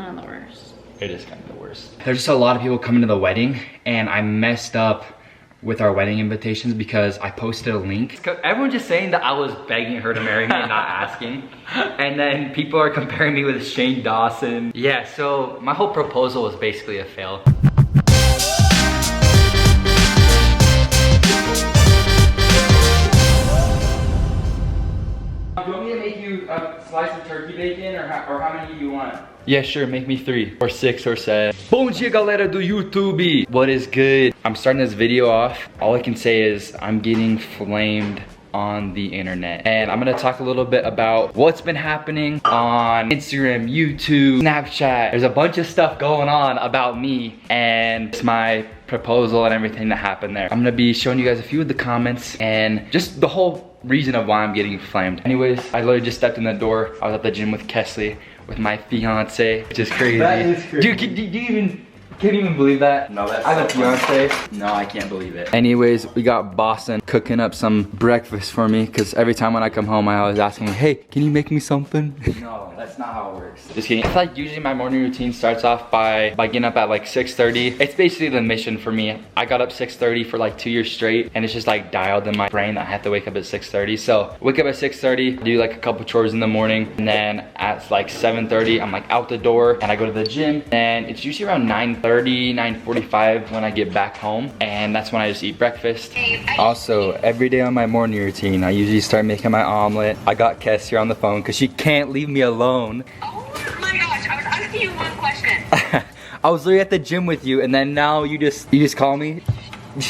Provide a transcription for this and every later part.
kind of the worst. It is kind of the worst. There's just a lot of people coming to the wedding, and I messed up with our wedding invitations because I posted a link. Everyone's just saying that I was begging her to marry me and not asking. And then people are comparing me with Shane Dawson. Yeah, so my whole proposal was basically a fail. Do you want me to make you a slice of turkey bacon, or how many do you want? Yeah, sure, make me 3 or 6 or 7. Bom dia, galera do YouTube! What is good? I'm starting this video off. All I can say is I'm getting flamed on the internet. And I'm gonna talk a little bit about what's been happening on Instagram, YouTube, Snapchat. There's a bunch of stuff going on about me and my proposal and everything that happened there. I'm gonna be showing you guys a few of the comments and just the whole reason of why I'm getting flamed. Anyways, I literally just stepped in the door. I was at the gym with Kesley, with my fiance, which is crazy. That is crazy. Dude, can't even believe that? No, that's I have a so fiance. No, I can't believe it. Anyways, we got Boston cooking up some breakfast for me because every time when I come home, I always ask him, hey, can you make me something? No, that's not how it works. Just kidding. I feel like usually my morning routine starts off by getting up at like 6:30. It's basically the mission for me. I got up 6:30 for like 2 years straight, and it's just like dialed in my brain that I have to wake up at 6:30. So wake up at 6:30, do like a couple chores in the morning, and then at like 7:30, I'm like out the door and I go to the gym, and it's usually around 9:30, 9:45 when I get back home, and that's when I just eat breakfast. Also, every day on my morning routine, I usually start making my omelet. I got Kes here on the phone because she can't leave me alone. Oh my gosh, I was asking you one question. I was literally at the gym with you, and then now you just call me.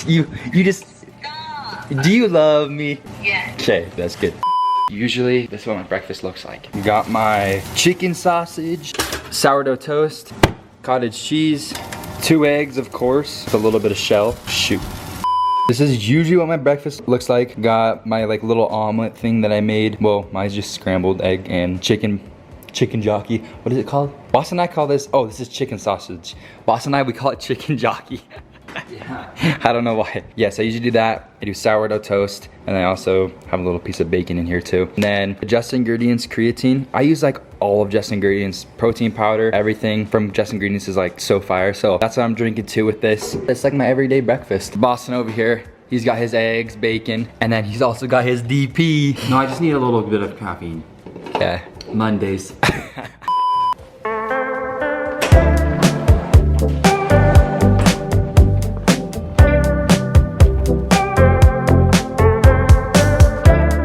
You just. Stop. Do you love me? Yes. Okay, that's good. Usually, this is what my breakfast looks like. Got my chicken sausage, sourdough toast, cottage cheese, 2 eggs, of course, with a little bit of shell. Shoot. This is usually what my breakfast looks like. Got my like little omelet thing that I made. Well, mine's just scrambled egg and chicken jockey. What is it called? Boston and I call this, oh, this is chicken sausage. Boston and I, we call it chicken jockey. Yeah. I don't know why. Yes, I usually do that. I do sourdough toast, and I also have a little piece of bacon in here too. And then Just Ingredients creatine. I use like all of Just Ingredients protein powder. Everything from Just Ingredients is like so fire. So that's what I'm drinking too with this. It's like my everyday breakfast. Boston over here, he's got his eggs, bacon, and then he's also got his DP. No, I just need a little bit of caffeine. Yeah. Mondays.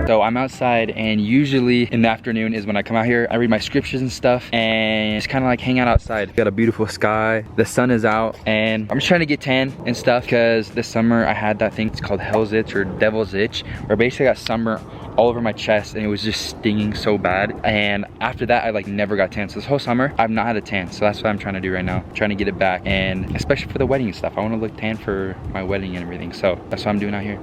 So I'm outside, and usually in the afternoon is when I come out here. I read my scriptures and stuff and just kind of like hang out outside. Got a beautiful sky, the sun is out, and I'm just trying to get tan and stuff because this summer I had that thing, it's called Hell's Itch or Devil's Itch, where basically I got sunburn all over my chest and it was just stinging so bad. And after that, I like never got tan. So this whole summer, I've not had a tan. So that's what I'm trying to do right now, trying to get it back. And especially for the wedding and stuff, I want to look tan for my wedding and everything. So that's what I'm doing out here.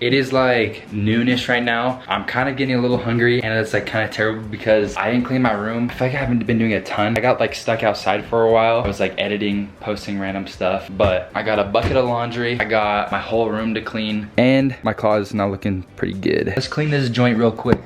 It is like noonish right now. I'm kind of getting a little hungry, and it's like kind of terrible because I didn't clean my room. I feel like I haven't been doing a ton. I got like stuck outside for a while. I was like editing, posting random stuff, but I got a bucket of laundry. I got my whole room to clean, and my closet is now looking pretty good. Let's clean this joint real quick.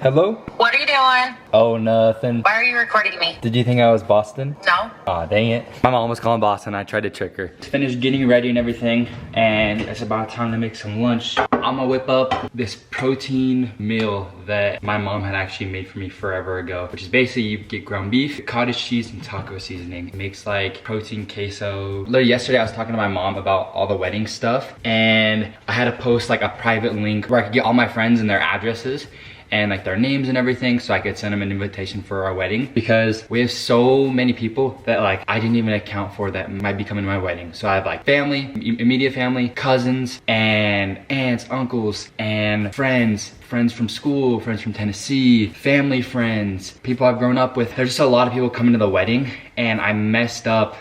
Hello? What are you doing? Oh, nothing. Why are you recording me? Did you think I was Boston? No. Aw, dang it. My mom was calling Boston. I tried to trick her. Finished getting ready and everything, and it's about time to make some lunch. I'm gonna whip up this protein meal that my mom had actually made for me forever ago, which is basically you get ground beef, cottage cheese, and taco seasoning. It makes like protein queso. Literally yesterday I was talking to my mom about all the wedding stuff, and I had to post like a private link where I could get all my friends and their addresses and like their names and everything, so I could send them an invitation for our wedding, because we have so many people that like I didn't even account for that might be coming to my wedding. So I have like family, immediate family, cousins, and aunts, uncles, and friends from school, friends from Tennessee, family friends, people I've grown up with. There's just a lot of people coming to the wedding, and I messed up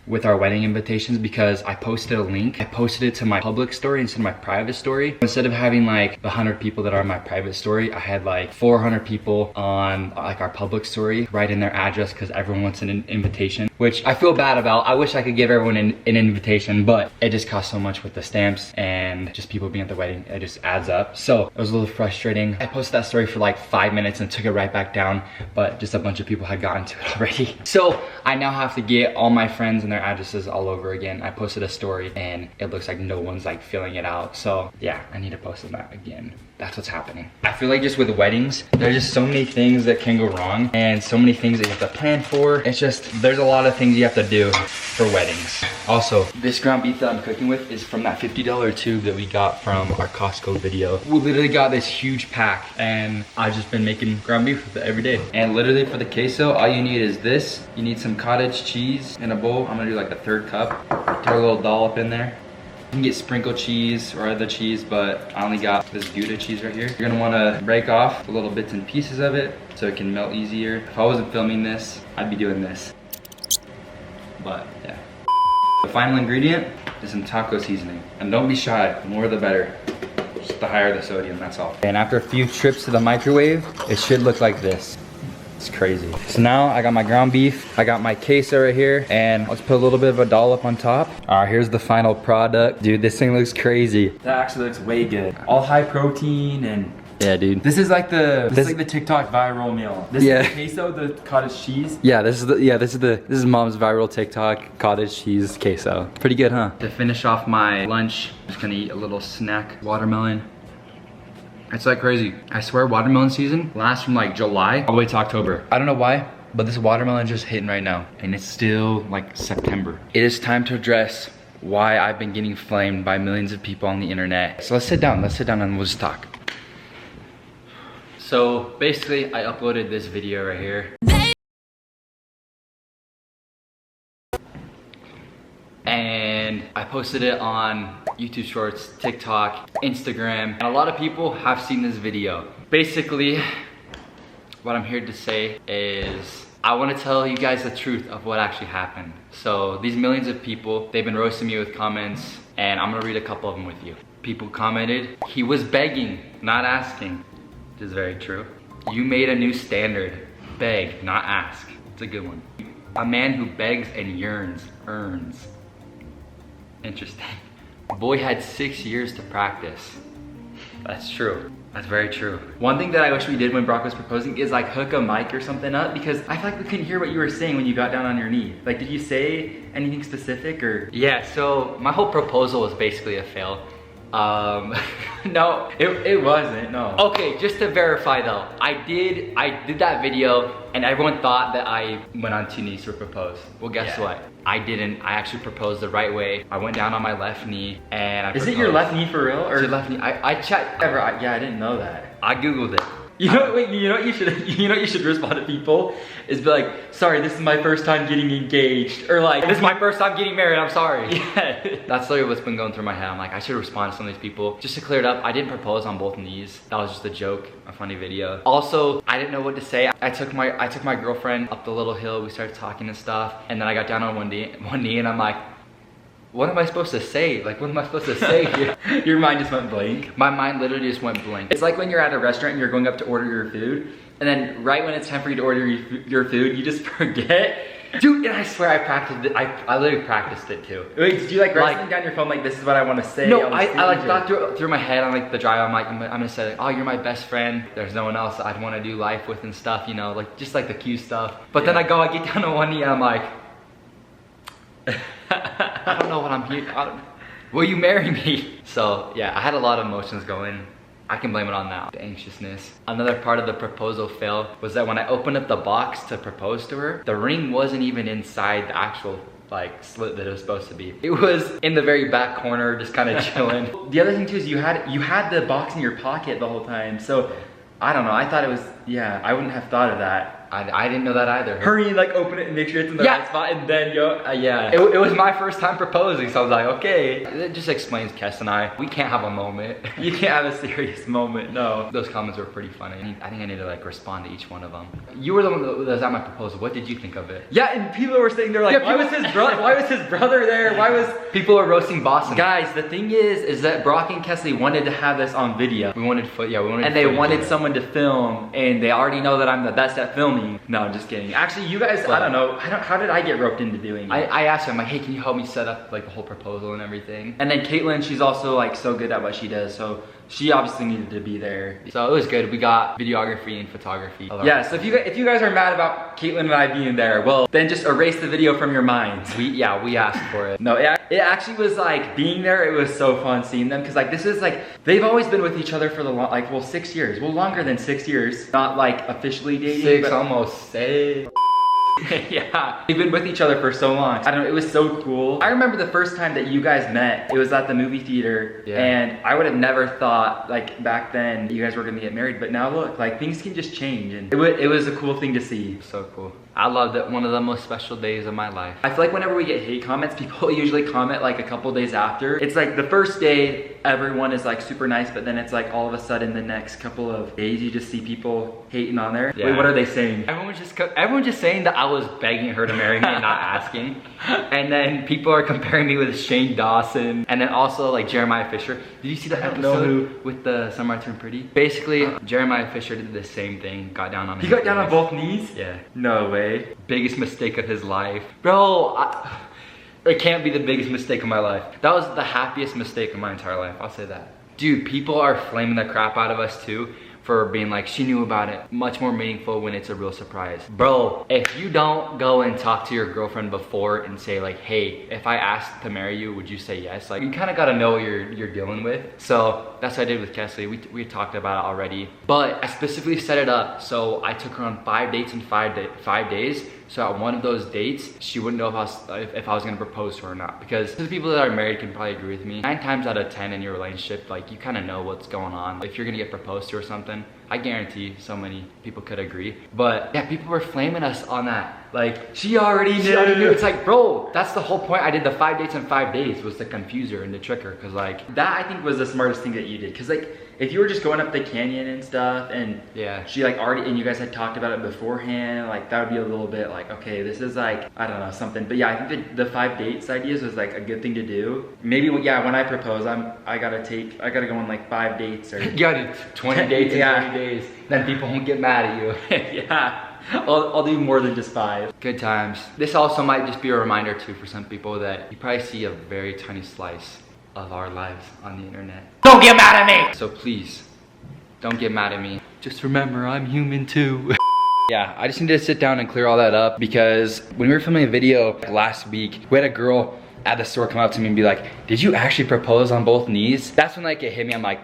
with our wedding invitations because I posted a link. I posted it to my public story instead of my private story. Instead of having like the 100 people that are in my private story, I had like 400 people on like our public story write in their address because everyone wants an invitation, which I feel bad about. I wish I could give everyone an invitation, but it just costs so much with the stamps and just people being at the wedding. It just adds up. So it was a little frustrating. I posted that story for like 5 minutes and took it right back down, but just a bunch of people had gotten to it already. So I now have to get all my friends and their addresses all over again. I posted a story and it looks like no one's like filling it out. So yeah, I need to post that again. That's what's happening. I feel like just with weddings, there's just so many things that can go wrong and so many things that you have to plan for. It's just, there's a lot of things you have to do for weddings. Also, this ground beef that I'm cooking with is from that $50 tube that we got from our Costco video. We literally got this huge pack and I've just been making ground beef with it every day. And literally for the queso, all you need is this. You need some cottage cheese in a bowl. I'm gonna do like a 1/3 cup. Throw a little dollop in there. You can get sprinkled cheese or other cheese, but I only got this Gouda cheese right here. You're gonna wanna break off the little bits and pieces of it so it can melt easier. If I wasn't filming this, I'd be doing this. But yeah. The final ingredient is some taco seasoning. And don't be shy, the more the better. Just the higher the sodium, that's all. And after a few trips to the microwave, it should look like this. It's crazy. So now I got my ground beef, I got my queso right here, and let's put a little bit of a dollop on top. All right, here's the final product. Dude, this thing looks crazy. That actually looks way good. All high protein and yeah, dude. this is like the TikTok viral meal. This Yeah. is the queso, the cottage cheese. Yeah, this is mom's viral TikTok cottage cheese queso. Pretty good, huh? To finish off my lunch, I'm just gonna eat a little snack watermelon. It's like crazy. I swear watermelon season lasts from like July all the way to October. I don't know why, but this watermelon just hitting right now and it's still like September. It is time to address why I've been getting flamed by millions of people on the internet. So let's sit down and we'll just talk. So basically I uploaded this video right here. And I posted it on YouTube Shorts, TikTok, Instagram, and a lot of people have seen this video. Basically, what I'm here to say is I want to tell you guys the truth of what actually happened. So these millions of people, they've been roasting me with comments, and I'm gonna read a couple of them with you. People commented, he was begging, not asking, which is very true. You made a new standard, beg, not ask. It's a good one. A man who begs and yearns, earns. Interesting. Boy had 6 years to practice. That's true. That's very true. One thing that I wish we did when Brock was proposing is like hook a mic or something up, because I feel like we couldn't hear what you were saying when you got down on your knee. Like, did you say anything specific or? Yeah, so my whole proposal was basically a fail. No, it wasn't, no. Okay, just to verify though, I did that video and everyone thought that I went on 2 knees to propose. Well, guess what? I didn't. I actually proposed the right way. I went down on my left knee and I proposed. Is it your left knee for real? Or your left knee? I checked. Yeah, I didn't know that. I Googled it. You know what you should respond to people is be like, sorry, this is my first time getting engaged, or like, this is my first time getting married, I'm sorry. Yeah. That's literally what's been going through my head. I'm like, I should respond to some of these people. Just to clear it up, I didn't propose on both knees. That was just a joke, a funny video. Also, I didn't know what to say. I took my girlfriend up the little hill, we started talking and stuff, and then I got down on one knee and I'm like, what am I supposed to say? Like, what am I supposed to say here? Your mind just went blank? My mind literally just went blank. It's like when you're at a restaurant and you're going up to order your food, and then right when it's time for you to order your food, you just forget. Dude, and I swear I practiced it. I literally practiced it too. Wait, did you like write down your phone like, this is what I want to say? No, I like thought through my head on like the drive. I'm like, I'm gonna say like, oh, you're my best friend. There's no one else I'd want to do life with and stuff, you know, like just like the cute stuff. But then I get down on one knee and I'm like, I don't know what I'm here. Will you marry me? So yeah, I had a lot of emotions going. I can blame it on that. The anxiousness. Another part of the proposal fail was that when I opened up the box to propose to her, the ring wasn't even inside the actual like slit that it was supposed to be. It was in the very back corner, just kind of chilling. The other thing too is you had the box in your pocket the whole time. So I don't know, I thought it was, yeah, I wouldn't have thought of that. I didn't know that either. Hurry and like open it and make sure it's in the right spot and then go, yeah. It was my first time proposing, so I was like, okay. It just explains Kes and I, we can't have a moment. You can't have a serious moment, no. Those comments were pretty funny. I think I need to like respond to each one of them. You were the one that was at my proposal. What did you think of it? Yeah, and people were saying, they're like, why was his brother there? Why was... People are roasting Boston. Guys, the thing is that Brock and Kesley wanted to have this on video. We wanted and they wanted someone to film, and they already know that I'm the best at filming. No, I'm just kidding. Actually, you guys, I don't know. How did I get roped into doing it? I asked him, like, hey, can you help me set up like the whole proposal and everything? And then Caitlin, she's also like so good at what she does, so she obviously needed to be there. So it was good. We got videography and photography. Yeah, so if you guys are mad about Caitlin and I being there, well, then just erase the video from your minds. We asked for it. No, it actually was like being there, it was so fun seeing them, because like this is like, they've always been with each other for the like, well, 6 years. Well, longer than 6 years. Not like officially dating. 6, almost 6. Yeah, they've been with each other for so long. I don't know, it was so cool. I remember the first time that you guys met, it was at the movie theater, and I would have never thought, like back then, you guys were gonna get married, but now look, like things can just change, and it was a cool thing to see. So cool. I loved it. One of the most special days of my life. I feel like whenever we get hate comments, people usually comment like a couple days after. It's like the first day, everyone is like super nice, but then it's like all of a sudden the next couple of days, you just see people hating on there. Yeah. Wait, what are they saying? Everyone just saying that I was begging her to marry me and not asking. And then people are comparing me with Shane Dawson, and then also like Jeremiah Fisher. Did you see that episode with the Some I Turn Pretty? Basically, Jeremiah Fisher did the same thing. Got down on his He got down on both knees? Yeah. No way. Biggest mistake of his life. Bro, it can't be the biggest mistake of my life. That was the happiest mistake of my entire life. I'll say that. Dude, people are flaming the crap out of us too for being like, she knew about it. Much more meaningful when it's a real surprise. Bro, if you don't go and talk to your girlfriend before and say like, hey, if I asked to marry you, would you say yes? Like, you kind of got to know what you're dealing with. So that's what I did with Kesley. We talked about it already. But I specifically set it up so I took her on 5 dates in 5 days. So at one of those dates, she wouldn't know if I was gonna propose to her or not. Because the people that are married can probably agree with me. 9 times out of 10 in your relationship, like you kind of know what's going on. If you're gonna get proposed to or something, I guarantee so many people could agree. But yeah, people were flaming us on that. Like, she already knew. It's like, bro, that's the whole point. I did the 5 dates in 5 days was to confuse her and to trick her. Cause like, that I think was the smartest thing that you did. Cause like, if you were just going up the canyon and stuff and she like already, and you guys had talked about it beforehand, like that would be a little bit like, okay, this is like, I don't know, something. But yeah, I think the 5 dates ideas was like a good thing to do. Maybe, yeah, when I propose, I gotta go on like 5 dates or. You gotta do 20 dates in 20 days. Then people won't get mad at you. Yeah. I'll do more than just 5. Good times. This also might just be a reminder too for some people that you probably see a very tiny slice of our lives on the internet. Don't get mad at me! So please, don't get mad at me. Just remember, I'm human too. Yeah, I just needed to sit down and clear all that up because when we were filming a video last week, we had a girl at the store come up to me and be like, did you actually propose on both knees? That's when like it hit me, I'm like,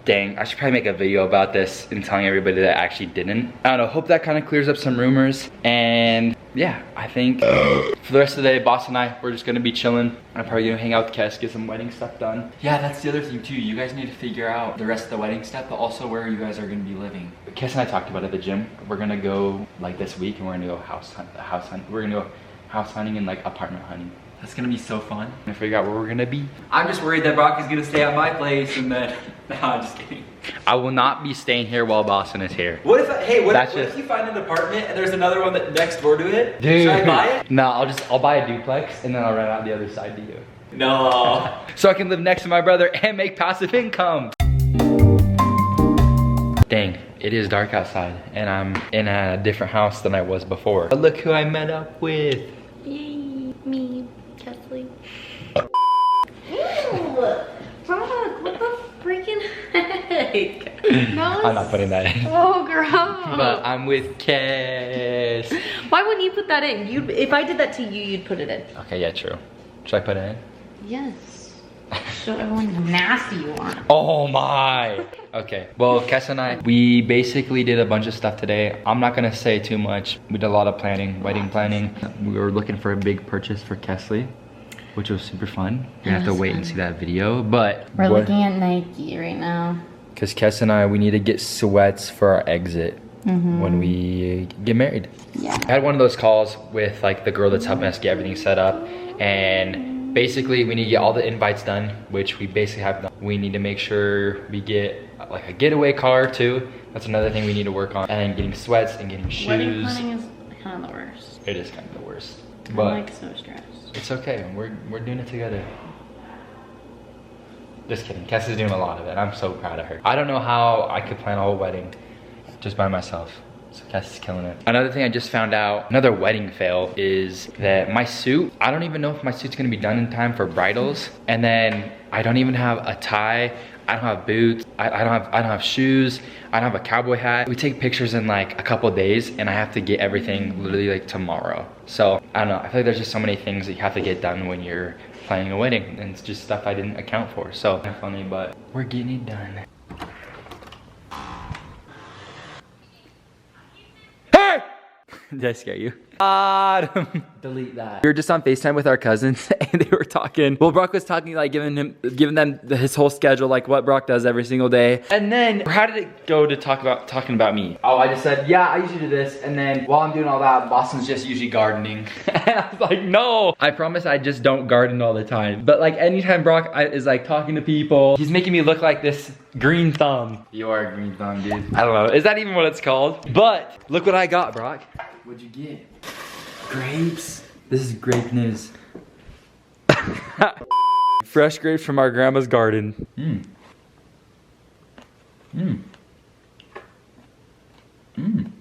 dang, I should probably make a video about this and telling everybody that I actually didn't. I don't know, hope that kind of clears up some rumors. And yeah, I think for the rest of the day, Boss and I, we're just gonna be chilling. I'm probably gonna hang out with Kes, get some wedding stuff done. Yeah, that's the other thing too. You guys need to figure out the rest of the wedding stuff, but also where you guys are gonna be living. Kes and I talked about it at the gym. We're gonna go like this week and we're gonna go house hunting. We're gonna go house hunting and like apartment hunting. That's gonna be so fun. And figure out where we're gonna be. I'm just worried that Brock is gonna stay at my place and then, no, I'm just kidding. I will not be staying here while Boston is here. What if you find an apartment and there's another one next door to it? Dude. Should I buy it? No, I'll buy a duplex and then I'll rent out the other side to you. No. So I can live next to my brother and make passive income. Dang, it is dark outside and I'm in a different house than I was before. But look who I met up with. Yay, me, Kesley. Ew, Brock, what the freaking heck? I'm not putting that in. Oh, gross. But I'm with Kes. Why wouldn't you put that in? If I did that to you, you'd put it in. Okay, yeah, true. Should I put it in? Yes. Show everyone how nasty you are. Oh my. Okay, well, Kes and I, we basically did a bunch of stuff today. I'm not gonna say too much. We did a lot of planning, wedding planning. We were looking for a big purchase for Kesley, which was super fun. You're gonna have to wait and see that video, but we're looking at Nike right now. Cause Kes and I, we need to get sweats for our exit. when we get married. Yeah. I had one of those calls with like the girl that's helping us get everything set up, and basically we need to get all the invites done, which we basically have done. We need to make sure we get like a getaway car too. That's another thing we need to work on. And then getting sweats and getting shoes. Wedding planning is kind of the worst. It is kind of the worst. I'm But like so stressed. it's okay, we're doing it together. Just kidding, Cassie's doing a lot of it. I'm so proud of her. I don't know how I could plan a whole wedding just by myself. So Cassie's killing it. Another thing I just found out, another wedding fail, is that my suit, I don't even know if my suit's gonna be done in time for bridals. And then I don't even have a tie. I don't have boots. I don't have shoes. I don't have a cowboy hat. We take pictures in like a couple days, and I have to get everything literally like tomorrow. So I don't know. I feel like there's just so many things that you have to get done when you're planning a wedding, and it's just stuff I didn't account for. So kind of funny, but we're getting it done. Hey! Did I scare you? Delete that. We were just on FaceTime with our cousins and they were talking. Well, Brock was talking, like giving them his whole schedule, like what Brock does every single day. And then how did it go to talking about me? Oh, I just said, yeah, I usually do this. And then while I'm doing all that, Boston's just usually gardening. And I was like, no, I promise I just don't garden all the time. But like anytime Brock is like talking to people, he's making me look like this green thumb. You are a green thumb, dude. I don't know. Is that even what it's called? But look what I got, Brock. What'd you get? Grapes. This is grape news. Fresh grapes from our grandma's garden. Mmm. Mmm. Mmm.